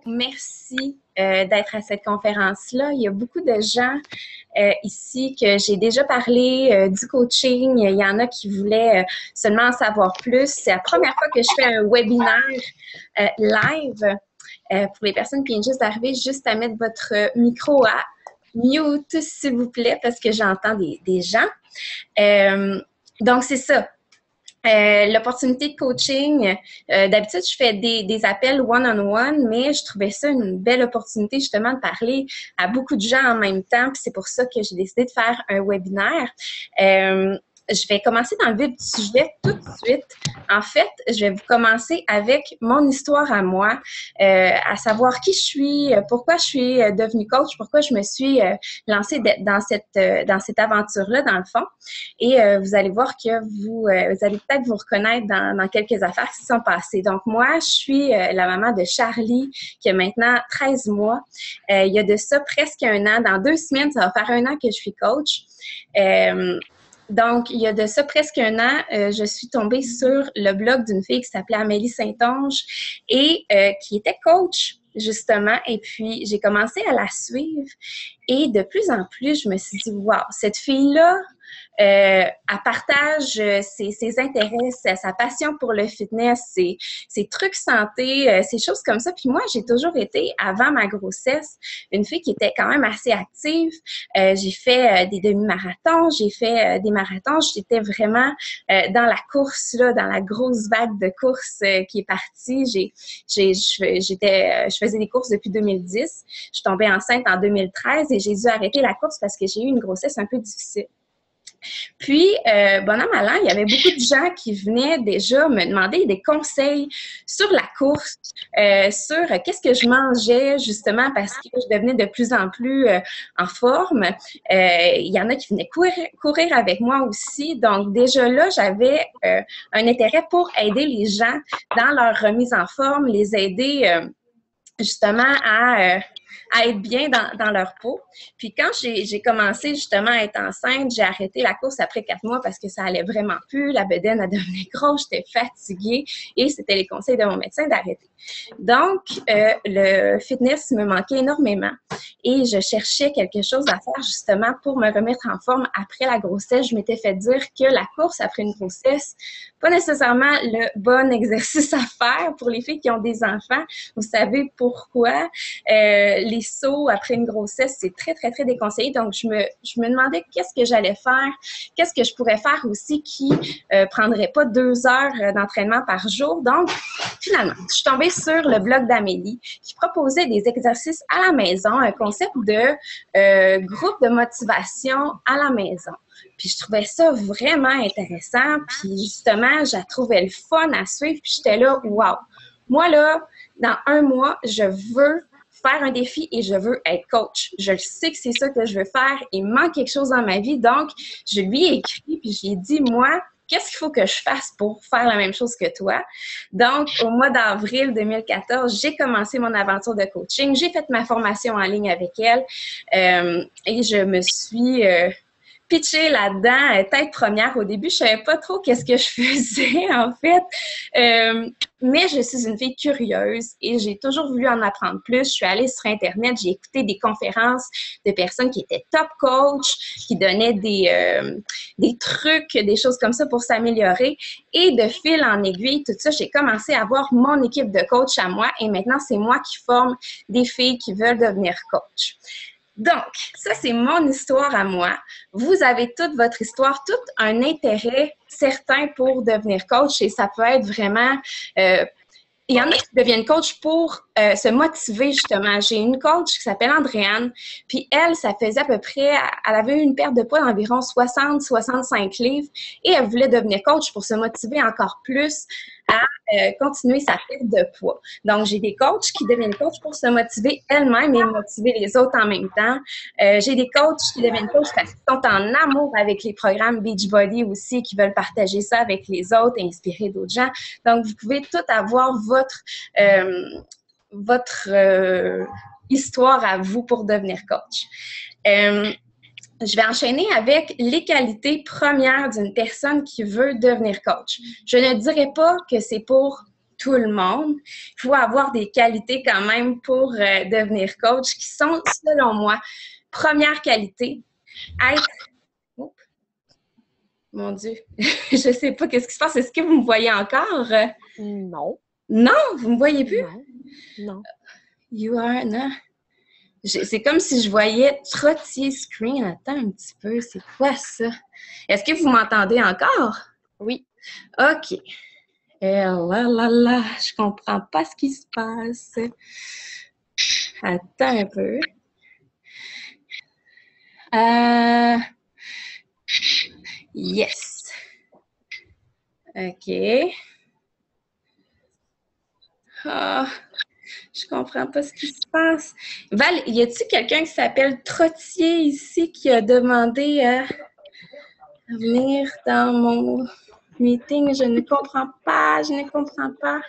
merci d'être à cette conférence-là. Il y a beaucoup de gens ici que j'ai déjà parlé du coaching. Il y en a qui voulaient seulement en savoir plus. C'est la première fois que je fais un webinaire live. Pour les personnes qui viennent juste d'arriver, juste à mettre votre micro à mute, s'il vous plaît, parce que j'entends des gens. Donc, c'est ça. L'opportunité de coaching, d'habitude, je fais des appels one-on-one, mais je trouvais ça une belle opportunité justement de parler à beaucoup de gens en même temps, puis c'est pour ça que j'ai décidé de faire un webinaire. Je vais commencer dans le vif du sujet tout de suite. En fait, je vais vous commencer avec mon histoire à moi, à savoir qui je suis, pourquoi je suis devenue coach, pourquoi je me suis lancée dans cette aventure-là, dans le fond. Et vous allez voir que vous allez peut-être vous reconnaître dans quelques affaires qui se sont passées. Donc, moi, je suis la maman de Charlie, qui a maintenant 13 mois. Il y a de ça presque un an. Dans 2 semaines, ça va faire un an que je suis coach. Donc, il y a de ça presque un an, je suis tombée sur le blog d'une fille qui s'appelait Amélie Saint-Onge et qui était coach, justement. Et puis, j'ai commencé à la suivre et de plus en plus, je me suis dit, wow, cette fille-là, elle partage ses intérêts, sa passion pour le fitness, ses trucs santé, ces choses comme ça. Puis moi, j'ai toujours été, avant ma grossesse, une fille qui était quand même assez active. J'ai fait des demi-marathons, j'ai fait des marathons. J'étais vraiment dans la course, là, dans la grosse vague de course qui est partie. Je faisais des courses depuis 2010. Je suis tombée enceinte en 2013 et j'ai dû arrêter la course parce que j'ai eu une grossesse un peu difficile. Puis, bon an, mal an, il y avait beaucoup de gens qui venaient déjà me demander des conseils sur la course, sur qu'est-ce que je mangeais, justement, parce que je devenais de plus en plus en forme. Il y en a qui venaient courir avec moi aussi. Donc, déjà là, j'avais un intérêt pour aider les gens dans leur remise en forme, les aider justement à être bien dans leur peau. Puis quand j'ai commencé justement à être enceinte, j'ai arrêté la course après 4 mois parce que ça allait vraiment plus. La bedaine a devenu grosse, j'étais fatiguée et c'était les conseils de mon médecin d'arrêter. Donc, le fitness me manquait énormément et je cherchais quelque chose à faire justement pour me remettre en forme après la grossesse. Je m'étais fait dire que la course après une grossesse, pas nécessairement le bon exercice à faire pour les filles qui ont des enfants. Vous savez pourquoi? Les sauts après une grossesse, c'est très, très, très déconseillé. Donc, je me demandais qu'est-ce que j'allais faire, qu'est-ce que je pourrais faire aussi qui prendrait pas 2 heures d'entraînement par jour. Donc, finalement, je suis tombée sur le blog d'Amélie qui proposait des exercices à la maison, un concept de groupe de motivation à la maison. Puis je trouvais ça vraiment intéressant. Puis justement, je la trouvais le fun à suivre. Puis j'étais là, wow! Moi, là, dans 1 mois, je veux faire un défi et je veux être coach. Je sais que c'est ça que je veux faire. Il me manque quelque chose dans ma vie. Donc, je lui ai écrit puis j'ai dit, moi, qu'est-ce qu'il faut que je fasse pour faire la même chose que toi? Donc, au mois d'avril 2014, j'ai commencé mon aventure de coaching. J'ai fait ma formation en ligne avec elle et je me suis pitchée là-dedans, tête première. Au début, je savais pas trop qu'est-ce que je faisais, en fait. Mais je suis une fille curieuse et j'ai toujours voulu en apprendre plus. Je suis allée sur Internet, j'ai écouté des conférences de personnes qui étaient top coach, qui donnaient des trucs, des choses comme ça pour s'améliorer. Et de fil en aiguille, tout ça, j'ai commencé à avoir mon équipe de coach à moi et maintenant, c'est moi qui forme des filles qui veulent devenir coach. Donc, ça, c'est mon histoire à moi. Vous avez toute votre histoire, tout un intérêt certain pour devenir coach et ça peut être vraiment... il y en a qui deviennent coach pour se motiver, justement. J'ai une coach qui s'appelle Andréane, puis elle, ça faisait à peu près... Elle avait eu une perte de poids d'environ 60-65 livres et elle voulait devenir coach pour se motiver encore plus à continuer sa perte de poids. Donc, j'ai des coachs qui deviennent coachs pour se motiver elles-mêmes et motiver les autres en même temps. J'ai des coachs qui deviennent coachs parce qu'ils sont en amour avec les programmes Beachbody aussi, qui veulent partager ça avec les autres et inspirer d'autres gens. Donc, vous pouvez tout avoir votre histoire à vous pour devenir coach. Je vais enchaîner avec les qualités premières d'une personne qui veut devenir coach. Je ne dirais pas que c'est pour tout le monde. Il faut avoir des qualités quand même pour devenir coach qui sont, selon moi, première qualité, être... Oh, mon Dieu, je sais pas qu'est-ce qui se passe. Est-ce que vous me voyez encore? Non. Non, vous me voyez plus? Non. You are... Non. C'est comme si je voyais trottier screen. Attends un petit peu, c'est quoi ça? Est-ce que vous m'entendez encore? Oui. OK. Là, je comprends pas ce qui se passe. Attends un peu. Yes. OK. Ah, je comprends pas ce qui se passe. Val, y a-t-il quelqu'un qui s'appelle Trottier ici qui a demandé à venir dans mon meeting? Je ne comprends pas.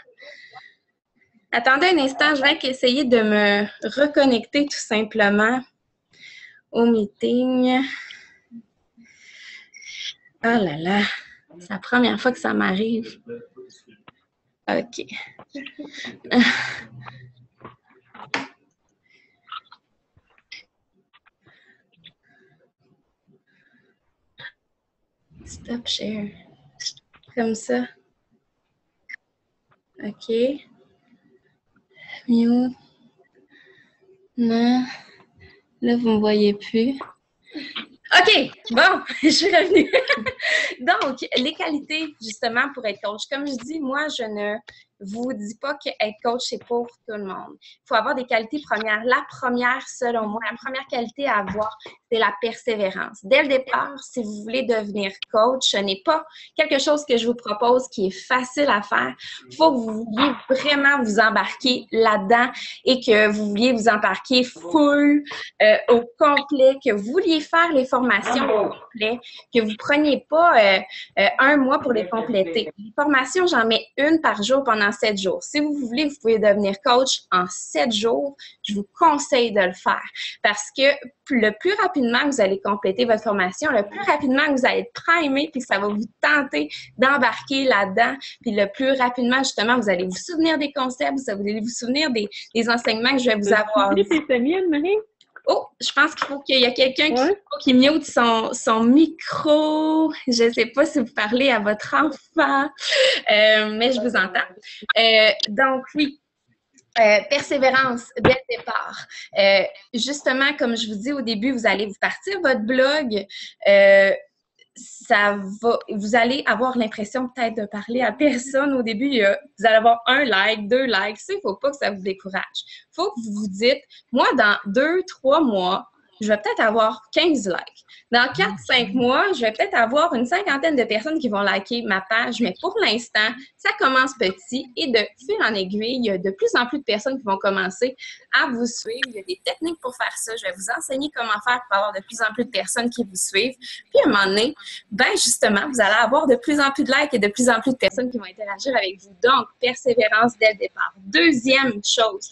Attendez un instant, je vais essayer de me reconnecter tout simplement au meeting. Ah là là, c'est la première fois que ça m'arrive. OK. Stop share. Comme ça. OK. Mute. Non. Là, vous ne me voyez plus. OK, bon, je suis revenue. Donc, les qualités, justement, pour être coach. Comme je dis, moi, je ne vous dis pas qu'être coach, c'est pour tout le monde. Il faut avoir des qualités premières. La première, selon moi, la première qualité à avoir, c'est la persévérance. Dès le départ, si vous voulez devenir coach, ce n'est pas quelque chose que je vous propose qui est facile à faire. Il faut que vous vouliez vraiment vous embarquer là-dedans et que vous vouliez vous embarquer full, au complet, que vous vouliez faire les formations au complet, que vous ne preniez pas un mois pour les compléter. Les formations, j'en mets une par jour pendant 7 jours. Si vous voulez, vous pouvez devenir coach en 7 jours. Je vous conseille de le faire parce que le plus rapidement que vous allez compléter votre formation, le plus rapidement que vous allez être primé puis que ça va vous tenter d'embarquer là-dedans, puis le plus rapidement, justement, vous allez vous souvenir des concepts, vous allez vous souvenir des enseignements que je vais vous avoir dit. C'est mieux, Marie? Oh, je pense qu'il y a quelqu'un qui mute son micro. Je ne sais pas si vous parlez à votre enfant, mais je vous entends. Donc, oui. Persévérance dès le départ. Justement, comme je vous dis au début, vous allez vous partir votre blog. Vous allez avoir l'impression peut-être de parler à personne au début. Vous allez avoir 1 like, 2 likes. Ça, il ne faut pas que ça vous décourage. Il faut que vous vous dites, moi, dans 2-3 mois, je vais peut-être avoir 15 likes. Dans 4-5 mois, je vais peut-être avoir une 50aine de personnes qui vont liker ma page, mais pour l'instant, ça commence petit et de fil en aiguille, il y a de plus en plus de personnes qui vont commencer à vous suivre. Il y a des techniques pour faire ça. Je vais vous enseigner comment faire pour avoir de plus en plus de personnes qui vous suivent. Puis à un moment donné, ben justement, vous allez avoir de plus en plus de likes et de plus en plus de personnes qui vont interagir avec vous. Donc, persévérance dès le départ. Deuxième chose,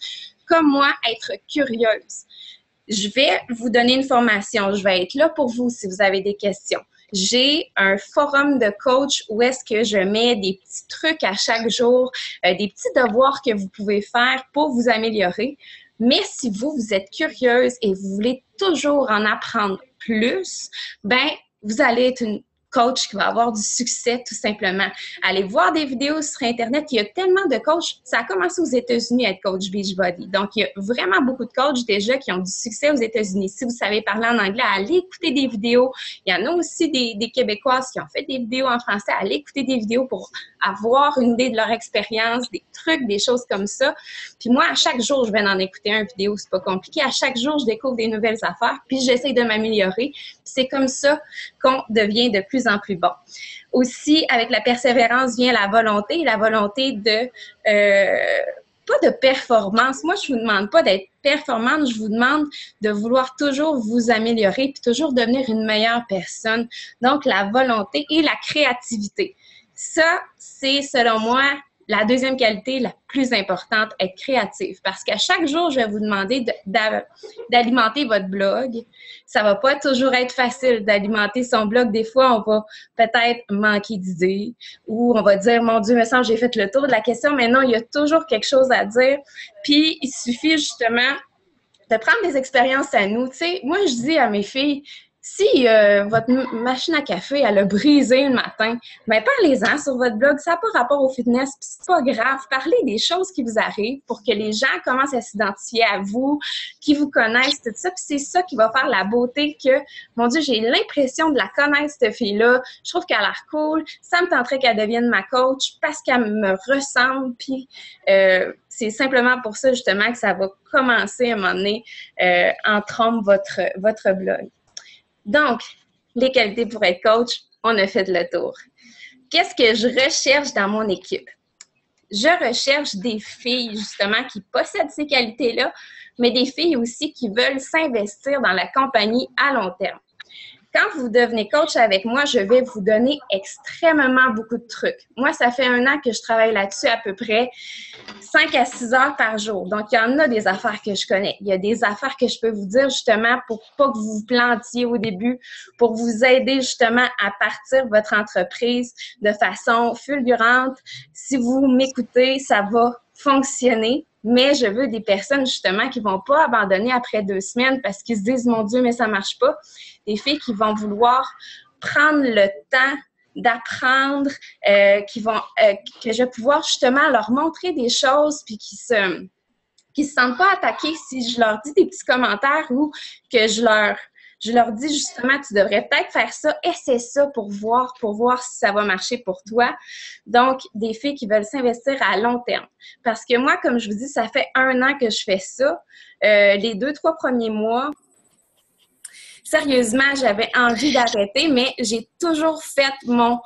comme moi, être curieuse. Je vais vous donner une formation. Je vais être là pour vous si vous avez des questions. J'ai un forum de coach où est-ce que je mets des petits trucs à chaque jour, des petits devoirs que vous pouvez faire pour vous améliorer. Mais si vous êtes curieuse et vous voulez toujours en apprendre plus, ben vous allez être une coach qui va avoir du succès tout simplement. Allez voir des vidéos sur Internet. Il y a tellement de coachs. Ça a commencé aux États-Unis à être coach Beachbody. Donc, il y a vraiment beaucoup de coachs déjà qui ont du succès aux États-Unis. Si vous savez parler en anglais, allez écouter des vidéos. Il y en a aussi des Québécoises qui ont fait des vidéos en français. Allez écouter des vidéos pour avoir une idée de leur expérience, des trucs, des choses comme ça. Puis moi, à chaque jour, je vais en écouter une vidéo. C'est pas compliqué. À chaque jour, je découvre des nouvelles affaires. Puis j'essaie de m'améliorer. C'est comme ça qu'on devient de plus en plus bon. Aussi, avec la persévérance vient la volonté de pas de performance. Moi, je vous demande pas d'être performante, je vous demande de vouloir toujours vous améliorer puis toujours devenir une meilleure personne. Donc, la volonté et la créativité. Ça, c'est selon moi la deuxième qualité, la plus importante, être créative. Parce qu'à chaque jour, je vais vous demander d'alimenter votre blog. Ça va pas toujours être facile d'alimenter son blog. Des fois, on va peut-être manquer d'idées ou on va dire, mon Dieu, me semble, j'ai fait le tour de la question. Mais non, il y a toujours quelque chose à dire. Puis, il suffit justement de prendre des expériences à nous. Tu sais, moi, je dis à mes filles, si votre machine à café, elle a brisé le matin, bien, parlez-en sur votre blog. Ça n'a pas rapport au fitness, puis c'est pas grave. Parlez des choses qui vous arrivent pour que les gens commencent à s'identifier à vous, qui vous connaissent, tout ça. Puis c'est ça qui va faire la beauté que, mon Dieu, j'ai l'impression de la connaître, cette fille-là. Je trouve qu'elle a l'air cool. Ça me tenterait qu'elle devienne ma coach parce qu'elle me ressemble. Puis c'est simplement pour ça, justement, que ça va commencer à un moment donné en trompe votre blog. Donc, les qualités pour être coach, on a fait le tour. Qu'est-ce que je recherche dans mon équipe? Je recherche des filles, justement, qui possèdent ces qualités-là, mais des filles aussi qui veulent s'investir dans la compagnie à long terme. Quand vous devenez coach avec moi, je vais vous donner extrêmement beaucoup de trucs. Moi, ça fait 1 an que je travaille là-dessus à peu près 5 à 6 heures par jour. Donc, il y en a des affaires que je connais. Il y a des affaires que je peux vous dire justement pour pas que vous vous plantiez au début, pour vous aider justement à partir votre entreprise de façon fulgurante. Si vous m'écoutez, ça va fonctionner. Mais je veux des personnes, justement, qui ne vont pas abandonner après 2 semaines parce qu'ils se disent « Mon Dieu, mais ça ne marche pas ». Des filles qui vont vouloir prendre le temps d'apprendre, que je vais pouvoir justement leur montrer des choses puis qui se sentent pas attaquées si je leur dis des petits commentaires ou que je leur dis justement, tu devrais peut-être faire ça, essaie ça pour voir si ça va marcher pour toi. Donc, des filles qui veulent s'investir à long terme. Parce que moi, comme je vous dis, ça fait 1 an que je fais ça. Les 2-3 premiers mois, sérieusement, j'avais envie d'arrêter, mais j'ai toujours fait mon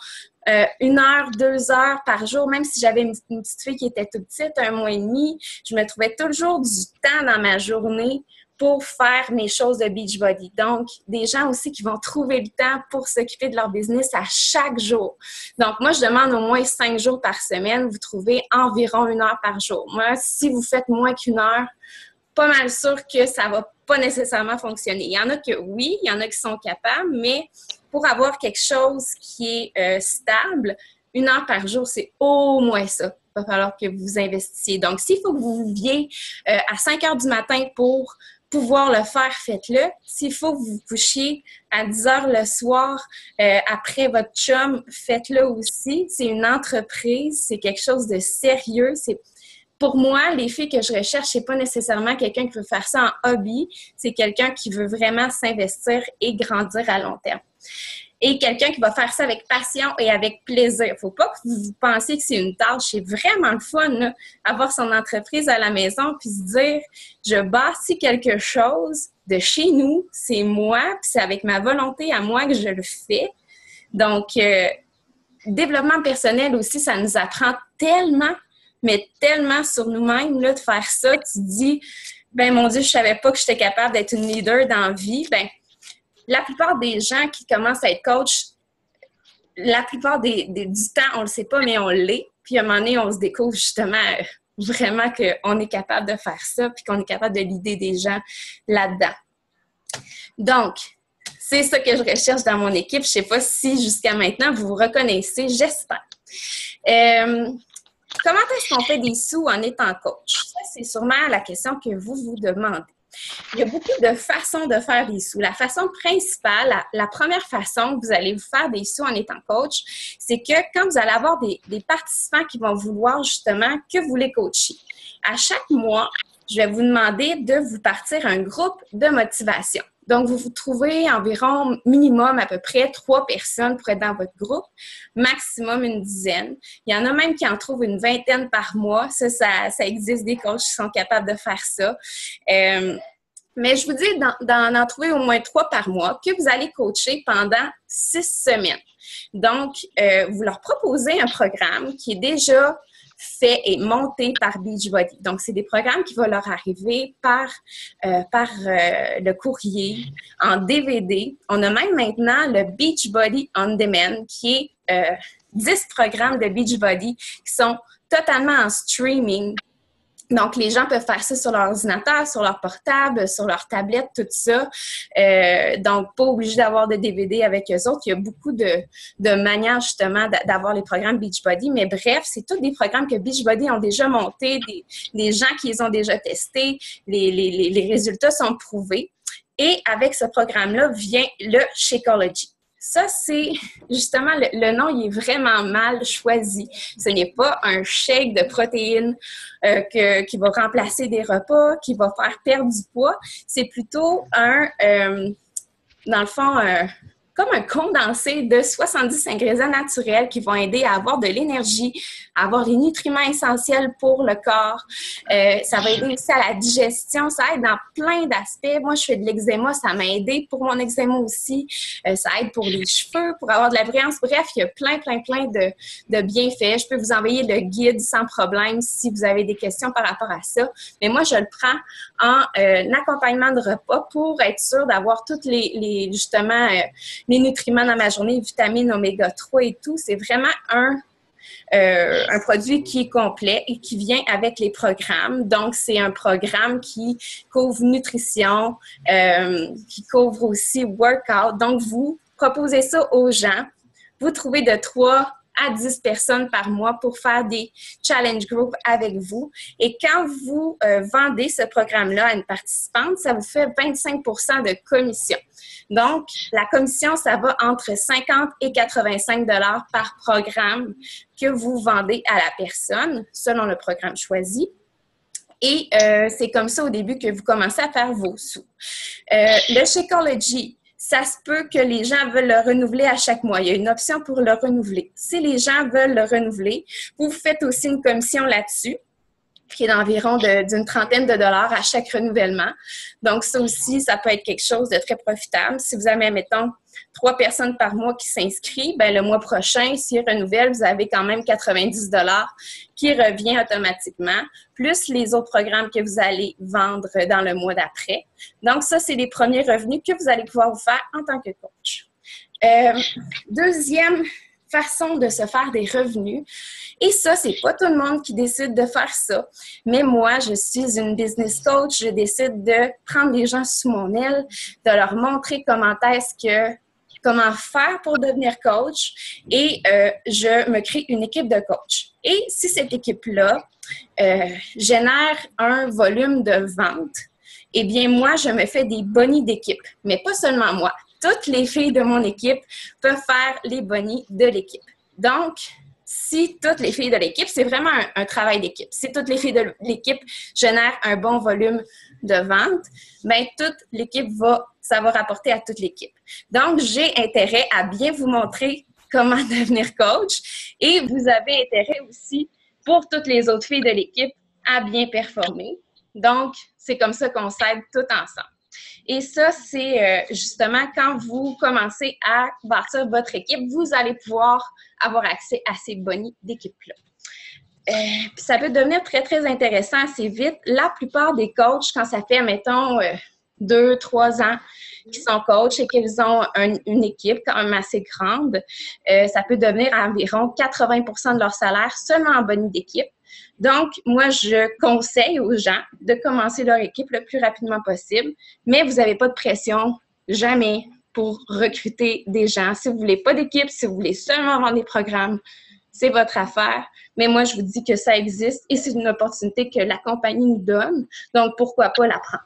1 heure, 2 heures par jour, même si j'avais une petite fille qui était toute petite, 1 mois et demi, je me trouvais toujours du temps dans ma journée pour faire mes choses de Beachbody. Donc, des gens aussi qui vont trouver le temps pour s'occuper de leur business à chaque jour. Donc, moi, je demande au moins 5 jours par semaine. Vous trouvez environ 1 heure par jour. Moi, si vous faites moins qu'1 heure, pas mal sûr que ça va pas nécessairement fonctionner. Il y en a que oui, il y en a qui sont capables, mais pour avoir quelque chose qui est stable, 1 heure par jour, c'est au moins ça. Il va falloir que vous investissiez. Donc, s'il faut que vous vous leviez à 5 heures du matin pour pouvoir le faire, faites-le. S'il faut que vous vous couchiez à 10 heures le soir après votre chum, faites-le aussi. C'est une entreprise, c'est quelque chose de sérieux. Pour moi, les filles que je recherche, c'est pas nécessairement quelqu'un qui veut faire ça en hobby, c'est quelqu'un qui veut vraiment s'investir et grandir à long terme. Et quelqu'un qui va faire ça avec passion et avec plaisir. Faut pas que vous pensiez que c'est une tâche. C'est vraiment le fun, là, avoir son entreprise à la maison puis se dire, je bâtis quelque chose de chez nous, c'est moi, puis c'est avec ma volonté à moi que je le fais. Donc, développement personnel aussi, ça nous apprend tellement, mais tellement sur nous-mêmes, là, de faire ça. Tu te dis, ben mon Dieu, je savais pas que j'étais capable d'être une leader dans la vie. Ben, la plupart des gens qui commencent à être coach, la plupart du temps, on le sait pas, mais on l'est. Puis à un moment donné, on se découvre justement vraiment qu'on est capable de faire ça, puis qu'on est capable de leader des gens là-dedans. Donc, c'est ça que je recherche dans mon équipe. Je sais pas si jusqu'à maintenant, vous vous reconnaissez, j'espère. Comment est-ce qu'on fait des sous en étant coach? Ça, c'est sûrement la question que vous vous demandez. Il y a beaucoup de façons de faire des sous. La façon principale, la première façon que vous allez vous faire des sous en étant coach, c'est que quand vous allez avoir des participants qui vont vouloir justement que vous les coachiez. À chaque mois, je vais vous demander de vous partir un groupe de motivation. Donc, vous vous trouvez environ minimum à peu près 3 personnes pour être dans votre groupe, maximum une dizaine. Il y en a même qui en trouvent une 20aine par mois. Ça existe des coachs qui sont capables de faire ça. Mais je vous dis d'en trouver au moins 3 par mois que vous allez coacher pendant 6 semaines. Donc, vous leur proposez un programme qui est déjà fait et monté par Beachbody. Donc, c'est des programmes qui vont leur arriver par le courrier, en DVD. On a même maintenant le Beachbody On Demand, qui est 10 programmes de Beachbody qui sont totalement en streaming. Donc, les gens peuvent faire ça sur leur ordinateur, sur leur portable, sur leur tablette, tout ça. Donc, pas obligé d'avoir de DVD avec eux autres. Il y a beaucoup de manières, justement, d'avoir les programmes Beachbody. Mais bref, c'est tous des programmes que Beachbody ont déjà montés, des gens qui les ont déjà testés. Les résultats sont prouvés. Et avec ce programme-là vient le Shakeology. Ça, c'est justement, le nom, il est vraiment mal choisi. Ce n'est pas un shake de protéines qui va remplacer des repas, qui va faire perdre du poids. C'est plutôt dans le fond, comme un condensé de 70 ingrédients naturels qui vont aider à avoir de l'énergie, à avoir les nutriments essentiels pour le corps. Ça va aider aussi à la digestion. Ça aide dans plein d'aspects. Moi, je fais de l'eczéma. Ça m'a aidé pour mon eczéma aussi. Ça aide pour les cheveux, pour avoir de la brillance. Bref, il y a plein de bienfaits. Je peux vous envoyer le guide sans problème si vous avez des questions par rapport à ça. Mais moi, je le prends en accompagnement de repas pour être sûre d'avoir toutes les justement, les nutriments dans ma journée, vitamines, oméga 3 et tout. C'est vraiment un produit qui est complet et qui vient avec les programmes. Donc, c'est un programme qui couvre nutrition, qui couvre aussi workout. Donc, vous proposez ça aux gens. Vous trouvez de 3 à 10 personnes par mois pour faire des challenge groups avec vous. Et quand vous vendez ce programme-là à une participante, ça vous fait 25 % de commission. Donc, la commission, ça va entre 50 et 85 $ par programme que vous vendez à la personne, selon le programme choisi. Et c'est comme ça au début que vous commencez à faire vos sous. Le Shakeology, ça se peut que les gens veulent le renouveler à chaque mois. Il y a une option pour le renouveler. Si les gens veulent le renouveler, vous faites aussi une commission là-dessus, qui est d'environ d'une trentaine de dollars à chaque renouvellement. Donc, ça aussi, ça peut être quelque chose de très profitable. Si vous avez, mettons, 3 personnes par mois qui s'inscrivent, bien, le mois prochain, s'ils renouvellent, vous avez quand même 90 $ qui revient automatiquement, plus les autres programmes que vous allez vendre dans le mois d'après. Donc, ça, c'est les premiers revenus que vous allez pouvoir vous faire en tant que coach. Deuxième façon de se faire des revenus. Et ça, c'est pas tout le monde qui décide de faire ça. Mais moi, je suis une business coach. Je décide de prendre les gens sous mon aile, de leur montrer comment faire pour devenir coach. Et je me crée une équipe de coach. Et si cette équipe-là génère un volume de vente, eh bien, moi, je me fais des bonnies d'équipe. Mais pas seulement moi. Toutes les filles de mon équipe peuvent faire les bonnies de l'équipe. Donc, si toutes les filles de l'équipe, c'est vraiment un travail d'équipe. Si toutes les filles de l'équipe génèrent un bon volume de vente, bien, toute l'équipe ça va rapporter à toute l'équipe. Donc, j'ai intérêt à bien vous montrer comment devenir coach et vous avez intérêt aussi pour toutes les autres filles de l'équipe à bien performer. Donc, c'est comme ça qu'on s'aide tout ensemble. Et ça, c'est justement quand vous commencez à bâtir votre équipe, vous allez pouvoir avoir accès à ces bonnies d'équipe-là. Puis ça peut devenir très, très intéressant assez vite. La plupart des coachs, quand ça fait, mettons, 2-3 ans qu'ils sont coachs et qu'ils ont une équipe quand même assez grande, ça peut devenir environ 80 % de leur salaire seulement en bonnie d'équipe. Donc, moi, je conseille aux gens de commencer leur équipe le plus rapidement possible, mais vous n'avez pas de pression, jamais, pour recruter des gens. Si vous ne voulez pas d'équipe, si vous voulez seulement vendre des programmes, c'est votre affaire. Mais moi, je vous dis que ça existe et c'est une opportunité que la compagnie nous donne. Donc, pourquoi pas la prendre?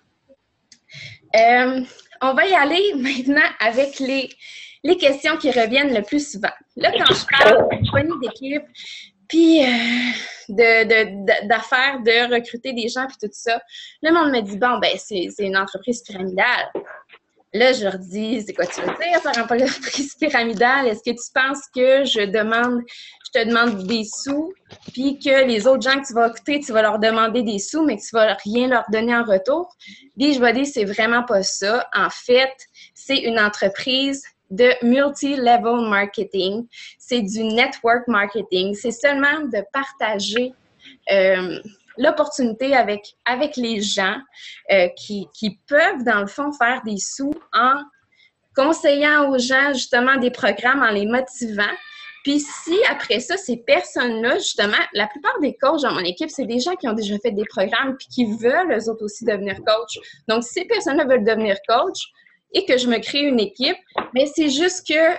On va y aller maintenant avec les questions qui reviennent le plus souvent. Là, quand je parle de bonnie d'équipe, puis d'affaires, de recruter des gens, puis tout ça, le monde me dit, bon, ben c'est une entreprise pyramidale. Là, je leur dis, c'est quoi tu veux dire par une entreprise pyramidale? Est-ce que tu penses que je te demande des sous, puis que les autres gens que tu vas recruter, tu vas leur demander des sous, mais que tu vas rien leur donner en retour? Beachbody, c'est vraiment pas ça. En fait, c'est une entreprise de multi-level marketing. C'est du network marketing. C'est seulement de partager l'opportunité avec les gens qui peuvent, dans le fond, faire des sous en conseillant aux gens, justement, des programmes, en les motivant. Puis si, après ça, ces personnes-là, justement, la plupart des coachs dans mon équipe, c'est des gens qui ont déjà fait des programmes puis qui veulent, eux autres aussi, devenir coach. Donc, si ces personnes-là veulent devenir coach et que je me crée une équipe, mais c'est juste que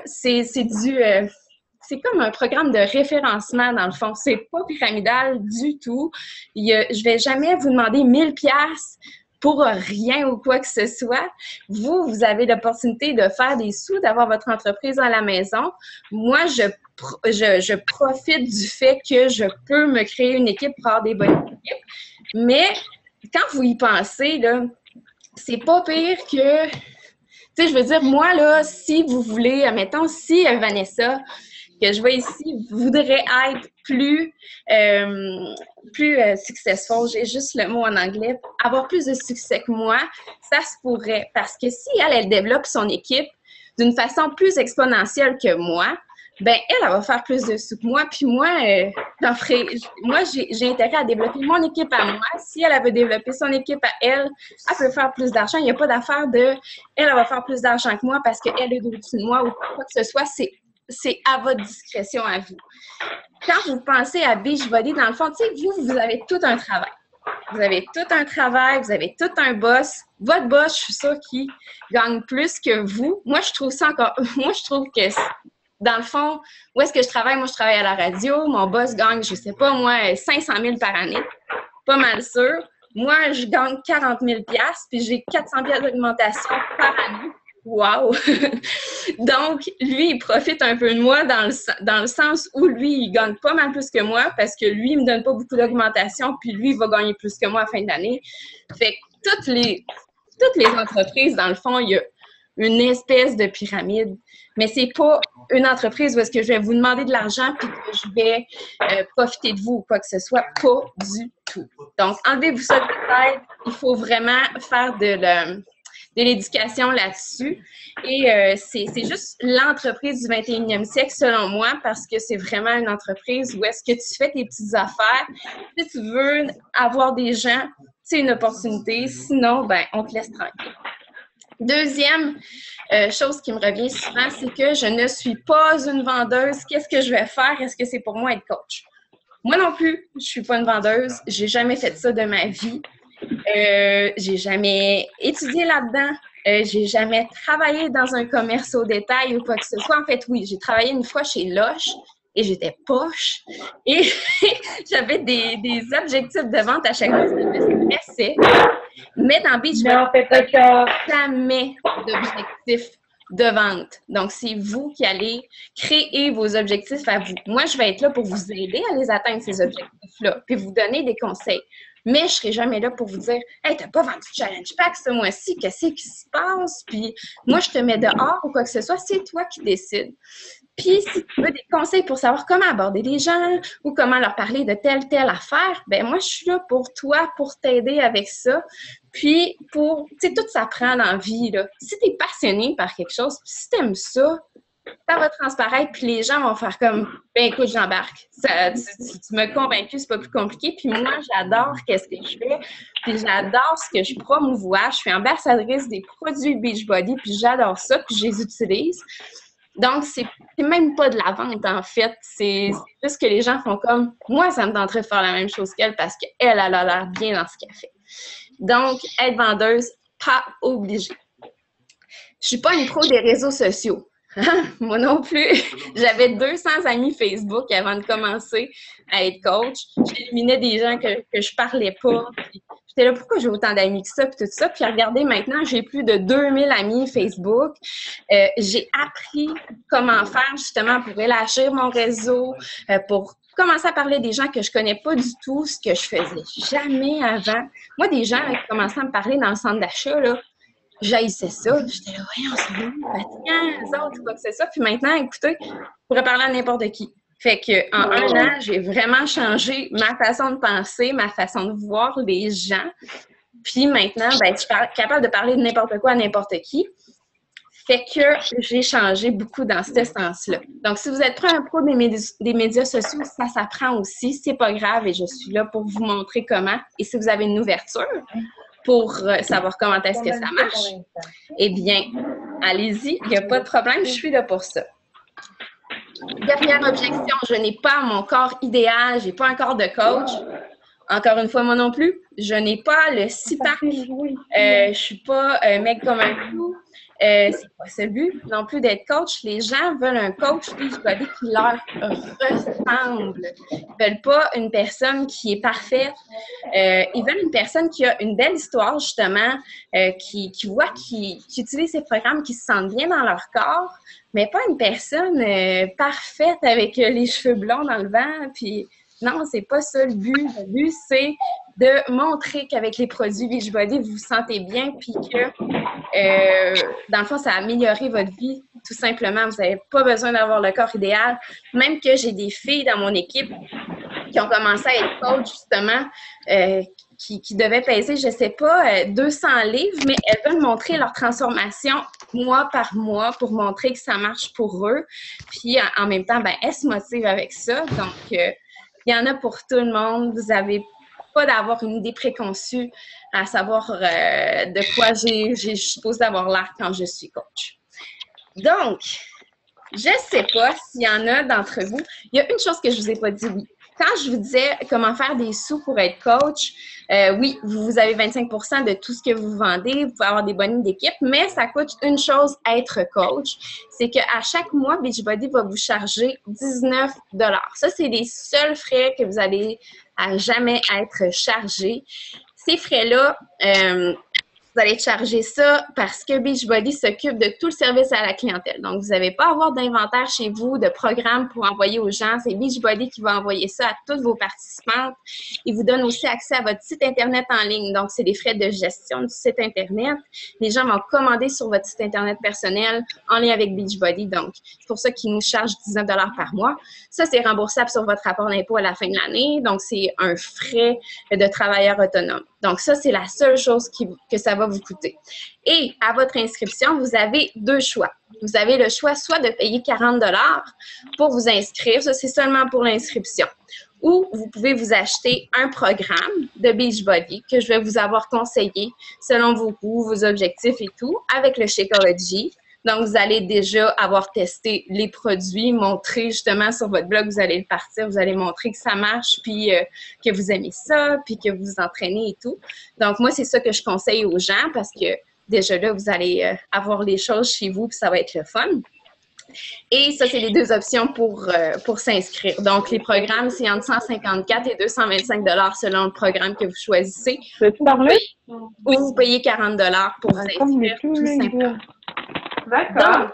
c'est comme un programme de référencement, dans le fond. C'est pas pyramidal du tout. Je vais jamais vous demander 1000 pièces pour rien ou quoi que ce soit. Vous avez l'opportunité de faire des sous, d'avoir votre entreprise à la maison. Moi, je profite du fait que je peux me créer une équipe pour avoir des bonnes équipes. Mais quand vous y pensez, là, c'est pas pire que... Tu sais, je veux dire, moi, là, si vous voulez, admettons, si Vanessa, que je vois ici, voudrait être plus successful, j'ai juste le mot en anglais, avoir plus de succès que moi, ça se pourrait. Parce que si elle développe son équipe d'une façon plus exponentielle que moi, ben elle va faire plus de sous que moi, puis moi, j'ai intérêt à développer mon équipe à moi. Si elle veut développer son équipe à elle, elle peut faire plus d'argent. Il n'y a pas d'affaire elle va faire plus d'argent que moi parce qu'elle est au-dessus de moi ou quoi que ce soit. C'est à votre discrétion à vous. Quand vous pensez à Beachbody, dans le fond, tu sais, vous avez tout un travail. Vous avez tout un travail, vous avez tout un boss. Votre boss, je suis sûre qu'il gagne plus que vous. Moi, je trouve que dans le fond, où est-ce que je travaille? Moi, je travaille à la radio. Mon boss gagne, je sais pas, moi, 500 000 par année. Pas mal sûr. Moi, je gagne 40 000 puis j'ai 400 000 d'augmentation par année. Wow! Donc, lui, il profite un peu de moi dans le sens où lui, il gagne pas mal plus que moi parce que lui, il me donne pas beaucoup d'augmentation, puis lui, il va gagner plus que moi à la fin d'année. Fait que toutes les entreprises, dans le fond, il y a une espèce de pyramide. Mais c'est pas une entreprise où est-ce que je vais vous demander de l'argent puis que je vais profiter de vous ou quoi que ce soit. Pas du tout. Donc, enlevez-vous ça de la tête. Il faut vraiment faire de l'éducation là-dessus. Et c'est juste l'entreprise du 21e siècle, selon moi, parce que c'est vraiment une entreprise où est-ce que tu fais tes petites affaires. Si tu veux avoir des gens, c'est une opportunité. Sinon, ben, on te laisse tranquille. Deuxième chose qui me revient souvent, c'est que je ne suis pas une vendeuse. Qu'est-ce que je vais faire? Est-ce que c'est pour moi être coach? Moi non plus, je suis pas une vendeuse. J'ai jamais fait ça de ma vie. J'ai jamais étudié là-dedans. J'ai jamais travaillé dans un commerce au détail ou quoi que ce soit. En fait, oui, j'ai travaillé une fois chez Loche et j'étais poche. Et j'avais des objectifs de vente à chaque fois. Ça me stressait. Mais dans Beachbody, jamais d'objectifs de vente. Donc, c'est vous qui allez créer vos objectifs à vous. Moi, je vais être là pour vous aider à les atteindre, ces objectifs-là, puis vous donner des conseils. Mais je ne serai jamais là pour vous dire « Hey, t'as pas vendu de Challenge Pack ce mois-ci, qu'est-ce qui se passe? » Puis moi, je te mets dehors ou quoi que ce soit, c'est toi qui décides. Puis, si tu veux des conseils pour savoir comment aborder les gens ou comment leur parler de telle affaire, ben moi, je suis là pour toi, pour t'aider avec ça. Puis, tu sais, tout s'apprend dans la vie, là. Si tu es passionné par quelque chose, puis si tu aimes ça, ça va transparaître, puis les gens vont faire comme, ben écoute, j'embarque. Tu m'as convaincu, c'est pas plus compliqué. Puis moi, j'adore qu'est-ce que je fais, puis j'adore ce que je promouvois. Je suis ambassadrice des produits Beachbody, puis j'adore ça, puis je les utilise. Donc, c'est même pas de la vente, en fait. C'est juste que les gens font comme, moi, ça me tenterait de faire la même chose qu'elle parce qu'elle a l'air bien dans ce qu'elle fait. Donc, être vendeuse, pas obligée. Je suis pas une pro des réseaux sociaux. Moi non plus. J'avais 200 amis Facebook avant de commencer à être coach. J'éliminais des gens que je parlais pas. J'étais là, pourquoi j'ai autant d'amis que ça, puis tout ça. Puis regardez, maintenant, j'ai plus de 2000 amis Facebook. J'ai appris comment faire justement pour élargir mon réseau, pour commencer à parler des gens que je connais pas du tout, ce que je faisais jamais avant. Moi, des gens qui commençaient à me parler dans le centre d'achat, là, j'haïssais ça. J'étais là, voyons, c'est bon, fatigant, les autres, quoi que c'est ça. Puis maintenant, écoutez, je pourrais parler à n'importe qui. Fait qu'en un an, j'ai vraiment changé ma façon de penser, ma façon de voir les gens. Puis maintenant, ben, je suis capable de parler de n'importe quoi à n'importe qui. Fait que j'ai changé beaucoup dans ce sens-là. Donc, si vous êtes pas un pro des médias sociaux, ça s'apprend aussi. C'est pas grave et je suis là pour vous montrer comment. Et si vous avez une ouverture pour savoir comment est-ce que ça marche, eh bien, allez-y, il n'y a pas de problème, je suis là pour ça. Dernière objection, je n'ai pas mon corps idéal, j'ai pas un corps de coach. Encore une fois, moi non plus, je n'ai pas le six-pack, je suis pas un mec comme un clou. C'est pas ce le but non plus d'être coach. Les gens veulent un coach Beachbody qui leur ressemble. Ils veulent pas une personne qui est parfaite. Ils veulent une personne qui a une belle histoire, justement, qui utilise ces programmes, qui se sentent bien dans leur corps, mais pas une personne parfaite avec les cheveux blonds dans le vent. Puis non, c'est pas ça le but. Le but, c'est de montrer qu'avec les produits Beachbody, vous vous sentez bien, puis que, dans le fond, ça a amélioré votre vie, tout simplement. Vous n'avez pas besoin d'avoir le corps idéal. Même que j'ai des filles dans mon équipe qui ont commencé à être coach, justement, qui devaient peser, je ne sais pas, 200 livres, mais elles veulent montrer leur transformation mois par mois pour montrer que ça marche pour eux. Puis, en même temps, ben, elles se motivent avec ça. Donc, il y en a pour tout le monde. Vous n'avez pas d'avoir une idée préconçue à savoir de quoi je suppose d'avoir l'air quand je suis coach. Donc, je ne sais pas s'il y en a d'entre vous. Il y a une chose que je ne vous ai pas dit, oui. Quand je vous disais comment faire des sous pour être coach, oui, vous avez 25% de tout ce que vous vendez, vous pouvez avoir des bonus d'équipe, mais ça coûte une chose être coach, c'est qu'à chaque mois, Beachbody va vous charger 19 $. Ça, c'est les seuls frais que vous allez à jamais être chargés. Ces frais-là, vous allez charger ça parce que Beachbody s'occupe de tout le service à la clientèle. Donc, vous n'avez pas à avoir d'inventaire chez vous, de programme pour envoyer aux gens. C'est Beachbody qui va envoyer ça à toutes vos participantes. Il vous donne aussi accès à votre site Internet en ligne. Donc, c'est des frais de gestion du site Internet. Les gens vont commander sur votre site Internet personnel en lien avec Beachbody. Donc, c'est pour ça qu'ils nous chargent 19 $ par mois. Ça, c'est remboursable sur votre rapport d'impôt à la fin de l'année. Donc, c'est un frais de travailleur autonome. Donc, ça, c'est la seule chose que ça va vous coûter. Et à votre inscription, vous avez deux choix. Vous avez le choix soit de payer 40 $ pour vous inscrire. Ça, c'est seulement pour l'inscription. Ou vous pouvez vous acheter un programme de Beachbody que je vais vous avoir conseillé selon vos goûts, vos objectifs et tout, avec le Shakeology. Donc, vous allez déjà avoir testé les produits, montrer justement sur votre blog, vous allez le partir, vous allez montrer que ça marche, puis que vous aimez ça, puis que vous vous entraînez et tout. Donc, moi, c'est ça que je conseille aux gens parce que déjà là, vous allez avoir les choses chez vous, puis ça va être le fun. Et ça, c'est les deux options pour s'inscrire. Donc, les programmes, c'est entre 154 et 225 $ selon le programme que vous choisissez. Peux-tu parler? Ou vous payez 40 $ pour vous inscrire, tout simplement. D'accord. Donc,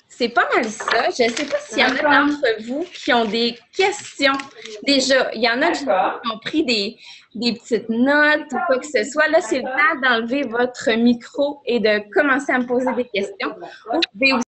c'est pas mal ça. Je ne sais pas s'il y en a d'entre vous qui ont des questions. Déjà, il y en a qui ont pris des petites notes ou quoi que ce soit. Là, c'est le temps d'enlever votre micro et de commencer à me poser des questions. Vous pouvez aussi